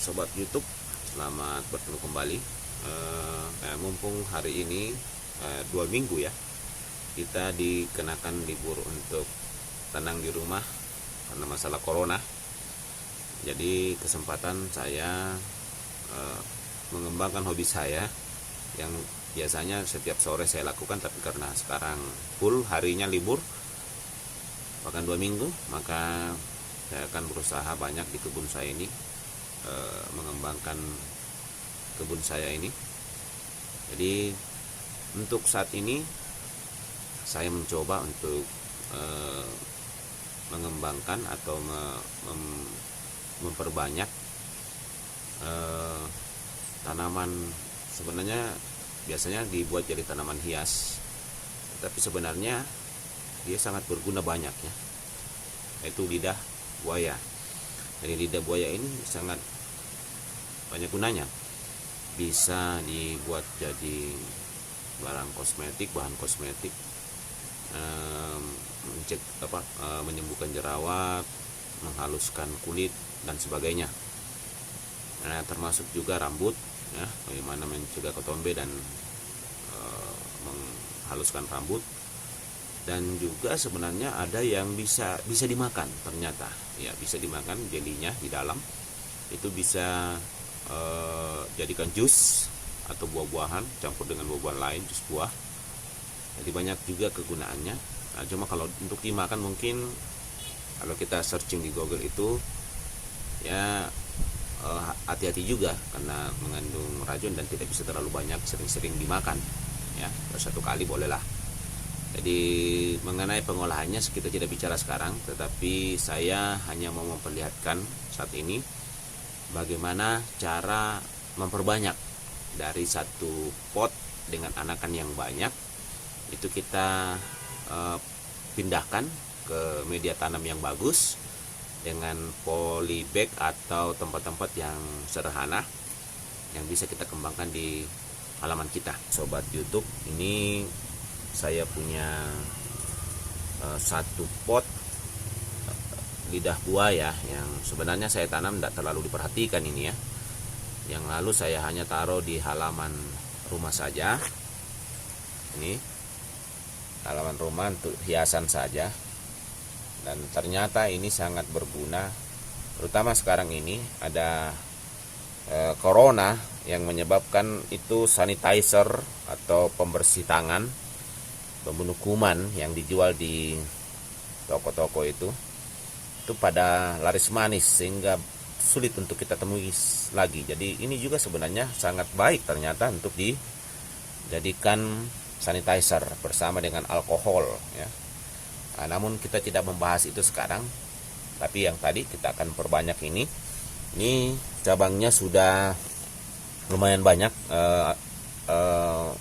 Sobat YouTube, selamat bertemu kembali. Mumpung hari ini 2 minggu ya, kita dikenakan libur untuk tenang di rumah karena masalah corona. Jadi kesempatan saya mengembangkan hobi saya yang biasanya setiap sore saya lakukan, tapi karena sekarang full harinya libur, bahkan 2 minggu, maka saya akan berusaha banyak di kebun saya ini, mengembangkan kebun saya ini. Jadi untuk saat ini saya mencoba untuk mengembangkan atau memperbanyak tanaman. Sebenarnya biasanya dibuat jadi tanaman hias, tapi sebenarnya dia sangat berguna banyak ya, yaitu lidah buaya. Jadi lidah buaya ini sangat banyak gunanya, bisa dibuat jadi bahan kosmetik, menyembuhkan jerawat, menghaluskan kulit dan sebagainya. Termasuk juga rambut ya, bagaimana mencegah ketombe dan menghaluskan rambut. Dan juga sebenarnya ada yang bisa dimakan, ternyata ya, bisa dimakan jelinya di dalam. Itu bisa jadikan jus atau buah-buahan, campur dengan buah-buahan lain, jus buah. Jadi banyak juga kegunaannya. Cuma kalau untuk dimakan, mungkin kalau kita searching di Google itu ya hati-hati juga karena mengandung racun dan tidak bisa terlalu banyak, sering-sering dimakan ya, satu kali bolehlah. Jadi mengenai pengolahannya kita tidak bicara sekarang, tetapi saya hanya mau memperlihatkan saat ini bagaimana cara memperbanyak dari satu pot dengan anakan yang banyak. Itu kita pindahkan ke media tanam yang bagus dengan polybag atau tempat-tempat yang sederhana yang bisa kita kembangkan di halaman kita. Sobat YouTube, ini saya punya satu pot lidah buaya yang sebenarnya saya tanam tidak terlalu diperhatikan ini ya. Yang lalu saya hanya taruh di halaman rumah saja. Ini halaman rumah untuk hiasan saja. Dan ternyata ini sangat berguna, terutama sekarang ini ada corona yang menyebabkan itu sanitizer atau pembersih tangan, pembunuh kuman yang dijual di toko-toko itu pada laris manis sehingga sulit untuk kita temui lagi. Jadi ini juga sebenarnya sangat baik ternyata untuk dijadikan sanitizer bersama dengan alkohol ya. Namun kita tidak membahas itu sekarang, tapi yang tadi kita akan perbanyak ini. Ini cabangnya sudah lumayan banyak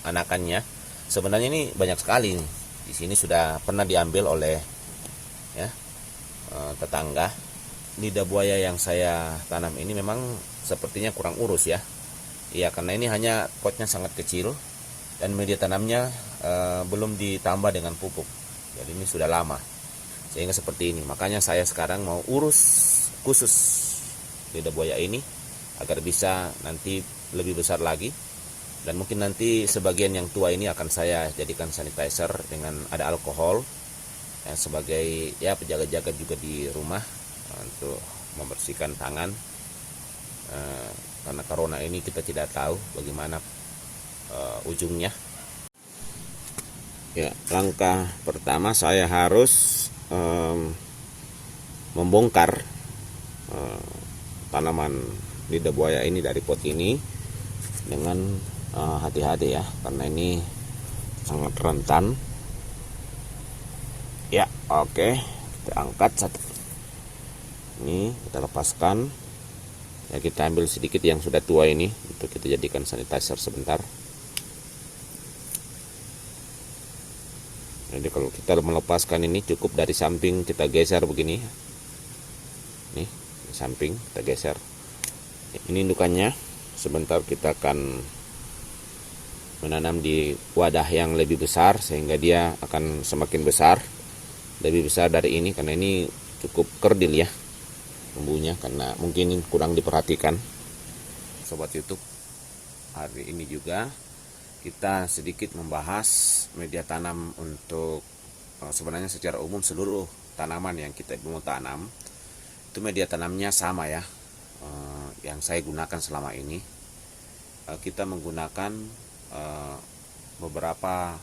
anakannya. Sebenarnya ini banyak sekali nih. Di sini sudah pernah diambil oleh ya tetangga. Lidah buaya yang saya tanam ini memang sepertinya kurang urus ya. Iya, karena ini hanya potnya sangat kecil dan media tanamnya belum ditambah dengan pupuk. Jadi ini sudah lama sehingga seperti ini. Makanya saya sekarang mau urus khusus lidah buaya ini agar bisa nanti lebih besar lagi. Dan mungkin nanti sebagian yang tua ini akan saya jadikan sanitizer dengan ada alkohol ya, sebagai ya penjaga-jaga juga di rumah untuk membersihkan tangan, karena corona ini kita tidak tahu bagaimana ujungnya ya. Langkah pertama saya harus membongkar tanaman lidah buaya ini dari pot ini dengan hati-hati ya, karena ini sangat rentan ya. Oke, kita angkat satu ini, kita lepaskan ya, kita ambil sedikit yang sudah tua ini untuk kita jadikan sanitizer sebentar. Jadi kalau kita melepaskan ini cukup dari samping kita geser begini nih, di samping kita geser ini indukannya. Sebentar kita akan menanam di wadah yang lebih besar sehingga dia akan semakin besar, lebih besar dari ini, karena ini cukup kerdil ya tumbuhnya, karena mungkin kurang diperhatikan. Sobat YouTube. Hari ini juga kita sedikit membahas media tanam untuk sebenarnya secara umum seluruh tanaman yang kita mau tanam itu media tanamnya sama ya. Yang saya gunakan selama ini kita menggunakan beberapa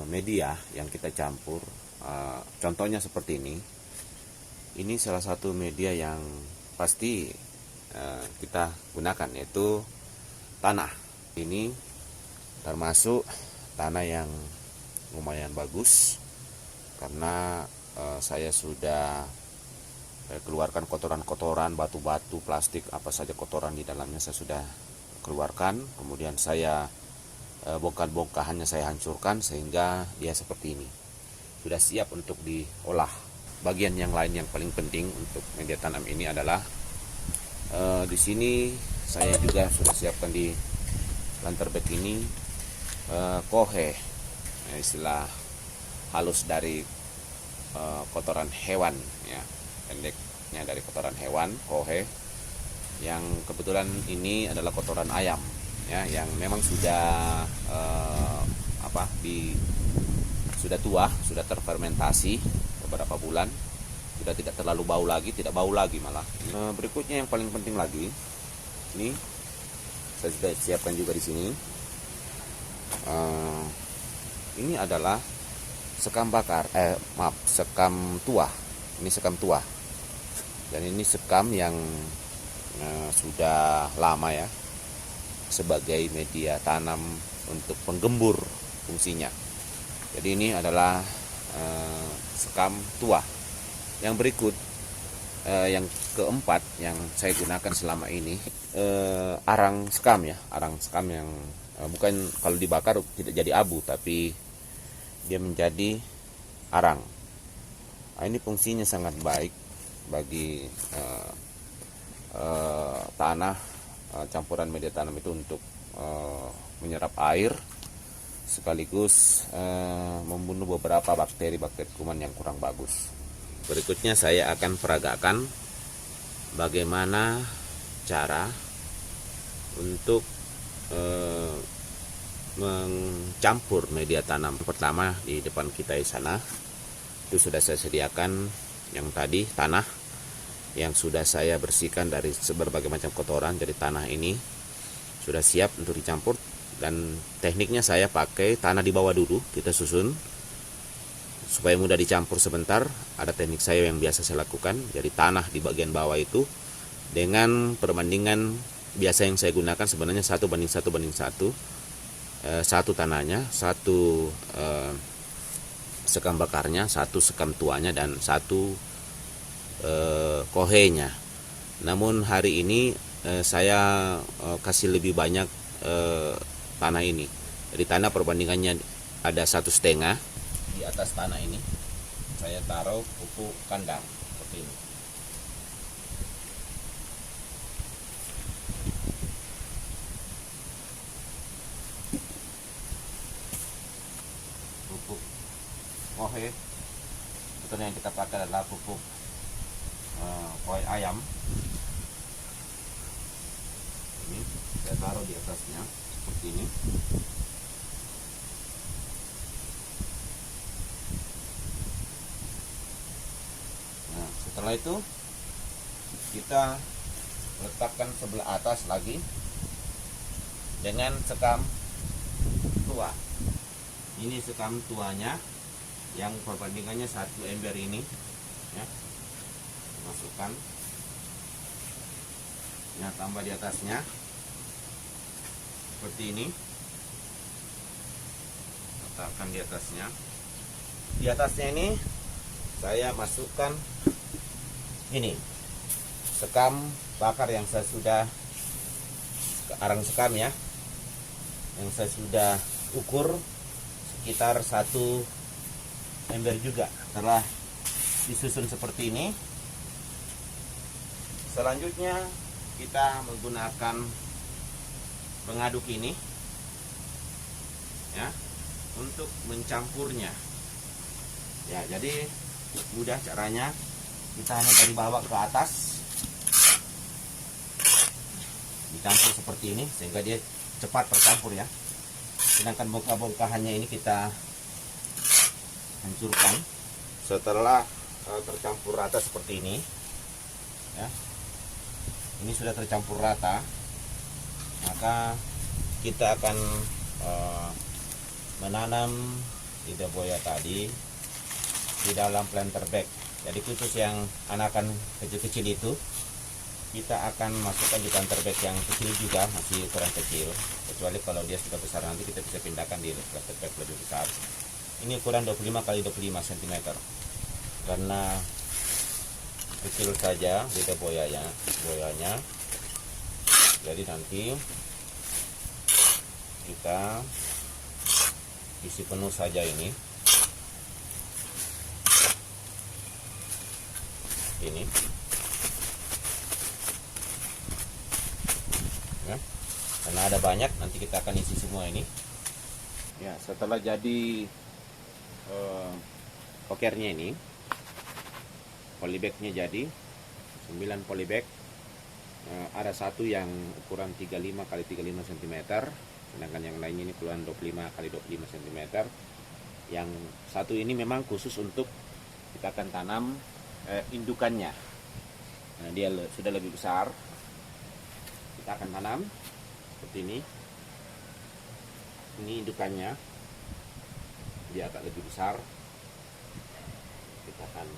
media yang kita campur. Contohnya seperti ini. Ini salah satu media yang pasti kita gunakan, yaitu tanah. Ini termasuk tanah yang lumayan bagus karena saya sudah keluarkan kotoran-kotoran, batu-batu, plastik, apa saja kotoran di dalamnya saya sudah keluarkan. Kemudian saya bongkar-bongkahannya saya hancurkan sehingga dia seperti ini. Sudah siap untuk diolah. Bagian yang lain yang paling penting untuk media tanam ini adalah di sini saya juga sudah siapkan di planter bag ini kohe, istilah halus dari kotoran hewan ya, pendeknya dari kotoran hewan, kohe, yang kebetulan ini adalah kotoran ayam ya, yang memang sudah sudah tua, sudah terfermentasi beberapa bulan, sudah tidak terlalu bau lagi, tidak bau lagi malah. Berikutnya yang paling penting lagi, ini saya sudah siapkan juga di sini. Ini adalah sekam bakar, sekam tua. Ini sekam tua, dan ini sekam yang sudah lama ya, sebagai media tanam untuk penggembur fungsinya. Jadi ini adalah sekam tua. Yang berikut, yang keempat yang saya gunakan selama ini, arang sekam ya, arang sekam yang bukan kalau dibakar tidak jadi abu, tapi dia menjadi arang. Nah, ini fungsinya sangat baik bagi tanah, campuran media tanam itu untuk menyerap air sekaligus membunuh beberapa bakteri-bakteri kuman yang kurang bagus. Berikutnya saya akan peragakan bagaimana cara untuk mencampur media tanam. Pertama, di depan kita di sana itu sudah saya sediakan yang tadi tanah yang sudah saya bersihkan dari berbagai macam kotoran. Jadi tanah ini sudah siap untuk dicampur, dan tekniknya saya pakai tanah di bawah dulu, kita susun supaya mudah dicampur sebentar. Ada teknik saya yang biasa saya lakukan. Jadi tanah di bagian bawah itu dengan perbandingan biasa yang saya gunakan sebenarnya 1:1:1. Satu tanahnya, satu sekam bakarnya, satu sekam tuanya, dan satu kohenya. Namun hari ini saya kasih lebih banyak tanah ini. Jadi tanah perbandingannya ada 1,5. Di atas tanah ini saya taruh pupuk kandang seperti ini. Pupuk kohe, betul yang kita pakai adalah pupuk kohe ayam. Ini saya taruh di atasnya seperti ini. Nah, setelah itu kita letakkan sebelah atas lagi dengan sekam tua. Ini sekam tuanya yang perbandingannya 1 ember ini ya. Masukkan, ya, tambah di atasnya seperti ini. Letakkan di atasnya. Di atasnya ini saya masukkan ini sekam bakar yang saya sudah, arang sekam ya, yang saya sudah ukur sekitar 1 ember juga. Setelah disusun seperti ini, selanjutnya kita menggunakan pengaduk ini ya untuk mencampurnya ya. Jadi mudah caranya, kita hanya dari bawah ke atas dicampur seperti ini sehingga dia cepat tercampur ya. Sedangkan bongkah-bongkahannya ini kita hancurkan. Setelah tercampur rata seperti ini ya, ini sudah tercampur rata, maka kita akan menanam lidah buaya tadi di dalam planter bag. Jadi khusus yang anakan kecil-kecil itu kita akan masukkan di planter bag yang kecil juga, masih ukuran kecil. Kecuali kalau dia sudah besar, nanti kita bisa pindahkan di planter bag lebih besar. Ini ukuran 25 x 25 cm. Karena kecil saja lidah buayanya, jadi nanti kita isi penuh saja ini ya. Karena ada banyak, nanti kita akan isi semua ini ya. Setelah jadi pokernya ini, polybagnya jadi 9 polybag. Ada satu yang ukuran 35 x 35 cm, sedangkan yang lainnya ini ukuran 25 x 25 cm. Yang satu ini memang khusus untuk kita akan tanam indukannya. Nah, dia sudah lebih besar, kita akan tanam seperti ini. Ini indukannya, dia agak lebih besar, kita akan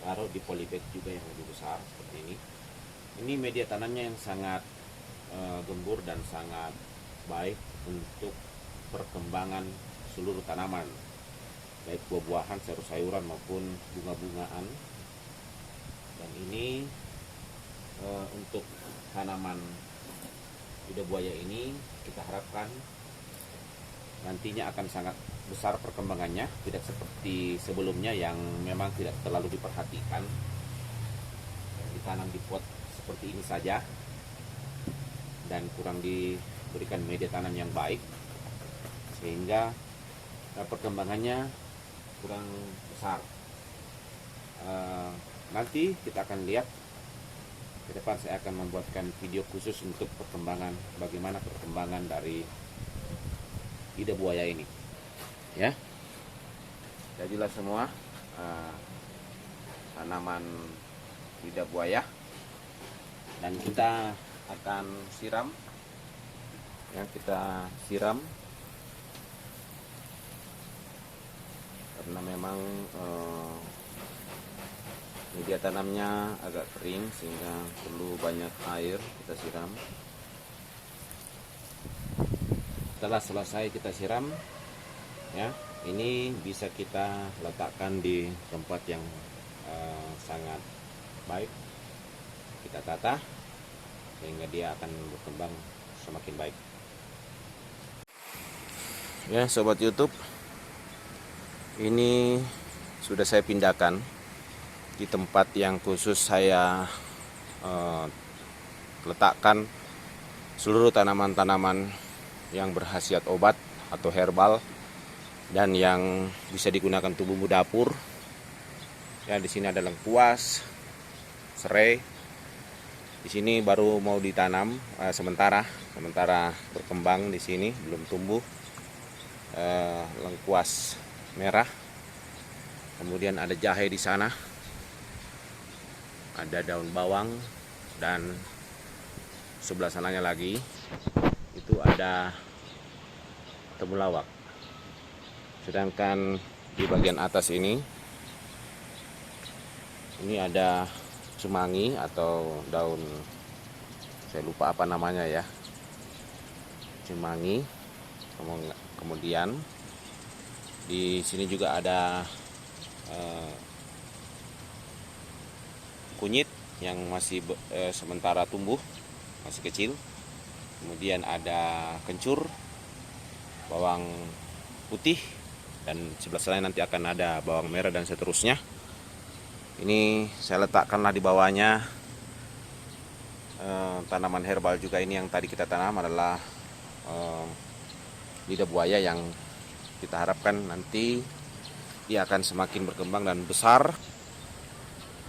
taruh di polybag juga yang lebih besar seperti ini. Ini media tanamnya yang sangat gembur dan sangat baik untuk perkembangan seluruh tanaman, baik buah-buahan, sayur-sayuran maupun bunga-bungaan. Dan ini untuk tanaman lidah buaya ini kita harapkan nantinya akan sangat besar perkembangannya, tidak seperti sebelumnya yang memang tidak terlalu diperhatikan, ditanam di pot seperti ini saja dan kurang diberikan media tanam yang baik, sehingga perkembangannya kurang besar. Nanti kita akan lihat ke depan, saya akan membuatkan video khusus untuk perkembangan, bagaimana perkembangan dari lidah buaya ini ya. Jadilah semua tanaman lidah buaya, dan kita akan siram ya, kita siram karena memang media tanamnya agak kering sehingga perlu banyak air, kita siram. Setelah selesai kita siram ya, ini bisa kita letakkan di tempat yang sangat baik, kita tata sehingga dia akan berkembang semakin baik ya. Sobat YouTube, ini sudah saya pindahkan di tempat yang khusus saya letakkan seluruh tanaman-tanaman yang berkhasiat obat atau herbal dan yang bisa digunakan untuk bumbu dapur. Ya, di sini ada lengkuas, serai. Di sini baru mau ditanam sementara berkembang, di sini belum tumbuh lengkuas merah. Kemudian ada jahe di sana, ada daun bawang, dan sebelah sananya lagi itu ada temulawak. Sedangkan di bagian atas ini ada cemangi atau daun, saya lupa apa namanya ya, cemangi. Kemudian di sini juga ada kunyit yang masih sementara tumbuh, masih kecil. Kemudian ada kencur, bawang putih, dan sebelah sana nanti akan ada bawang merah dan seterusnya. Ini saya letakkanlah di bawahnya tanaman herbal juga. Ini yang tadi kita tanam adalah lidah buaya yang kita harapkan nanti dia akan semakin berkembang dan besar.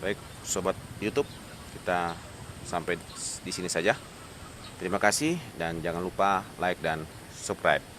Baik Sobat YouTube, kita sampai di sini saja. Terima kasih dan jangan lupa like dan subscribe.